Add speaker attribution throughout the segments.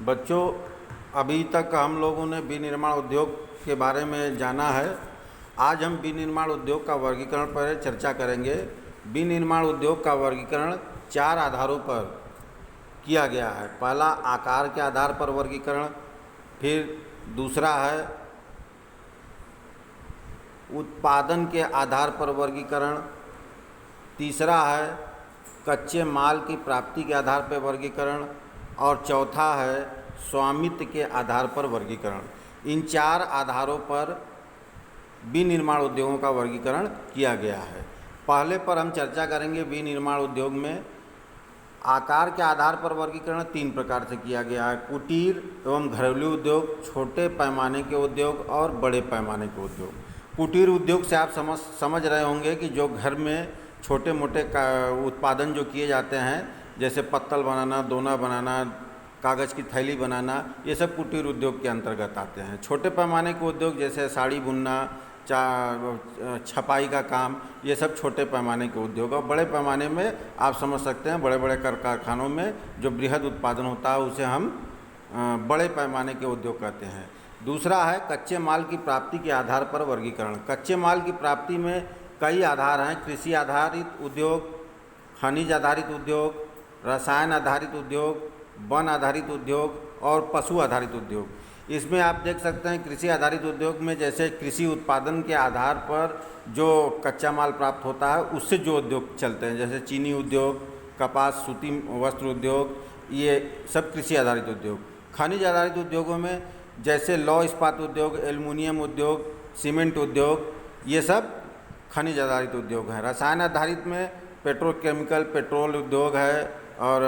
Speaker 1: बच्चों, अभी तक हम लोगों ने विनिर्माण उद्योग के बारे में जाना है। आज हम विनिर्माण उद्योग का वर्गीकरण पर चर्चा करेंगे। विनिर्माण उद्योग का वर्गीकरण 4 आधारों पर किया गया है। पहला आकार के आधार पर वर्गीकरण, फिर दूसरा है उत्पादन के आधार पर वर्गीकरण, तीसरा है कच्चे माल की प्राप्ति के आधार पर वर्गीकरण और चौथा है स्वामित्व के आधार पर वर्गीकरण। इन 4 आधारों पर विनिर्माण उद्योगों का वर्गीकरण किया गया है। पहले पर हम चर्चा करेंगे विनिर्माण उद्योग में आकार के आधार पर वर्गीकरण 3 प्रकार से किया गया है। कुटीर एवं घरेलू उद्योग, छोटे पैमाने के उद्योग और बड़े पैमाने के उद्योग। कुटीर उद्योग से आप समझ रहे होंगे कि जो घर में छोटे मोटे उत्पादन जो किए जाते हैं, जैसे पत्तल बनाना, दोना बनाना, कागज़ की थैली बनाना, ये सब कुटीर उद्योग के अंतर्गत आते हैं। छोटे पैमाने के उद्योग जैसे साड़ी बुनना, छपाई का काम, ये सब छोटे पैमाने के उद्योग। और बड़े पैमाने में आप समझ सकते हैं बड़े बड़े कारखानों में जो बृहद उत्पादन होता है उसे हम बड़े पैमाने के उद्योग कहते हैं। दूसरा है कच्चे माल की प्राप्ति के आधार पर वर्गीकरण। कच्चे माल की प्राप्ति में कई आधार हैं। कृषि आधारित उद्योग, खनिज आधारित उद्योग, रसायन आधारित उद्योग, वन आधारित उद्योग और पशु आधारित उद्योग। इसमें आप देख सकते हैं कृषि आधारित उद्योग में जैसे कृषि उत्पादन के आधार पर जो कच्चा माल प्राप्त होता है उससे जो उद्योग चलते हैं, जैसे चीनी उद्योग, कपास सूती वस्त्र उद्योग, ये सब कृषि आधारित उद्योग। खनिज आधारित उद्योगों में जैसे लौह इस्पात उद्योग, एल्युमिनियम उद्योग, सीमेंट उद्योग, ये सब खनिज आधारित उद्योग हैं। रसायन आधारित में पेट्रोकेमिकल, पेट्रोल उद्योग है और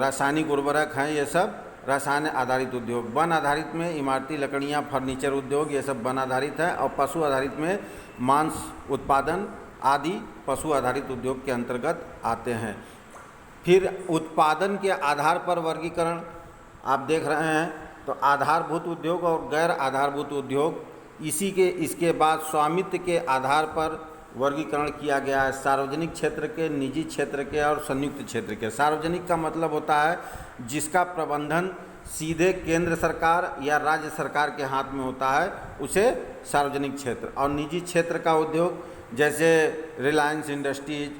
Speaker 1: रासायनिक उर्वरक हैं, ये सब रसायन आधारित उद्योग। वन आधारित में इमारती लकड़ियाँ, फर्नीचर उद्योग, ये सब वन आधारित है। और पशु आधारित में मांस उत्पादन आदि पशु आधारित उद्योग के अंतर्गत आते हैं। फिर उत्पादन के आधार पर वर्गीकरण आप देख रहे हैं, तो आधारभूत उद्योग और गैर आधारभूत उद्योग। इसके बाद स्वामित्व के आधार पर वर्गीकरण किया गया है। सार्वजनिक क्षेत्र के, निजी क्षेत्र के और संयुक्त क्षेत्र के। सार्वजनिक का मतलब होता है जिसका प्रबंधन सीधे केंद्र सरकार या राज्य सरकार के हाथ में होता है, उसे सार्वजनिक क्षेत्र। और निजी क्षेत्र का उद्योग जैसे रिलायंस इंडस्ट्रीज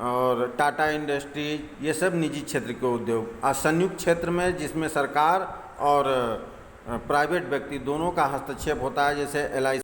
Speaker 1: और टाटा इंडस्ट्रीज, ये सब निजी क्षेत्र के उद्योग। और संयुक्त क्षेत्र में जिसमें सरकार और प्राइवेट व्यक्ति दोनों का हस्तक्षेप होता है, जैसे LIC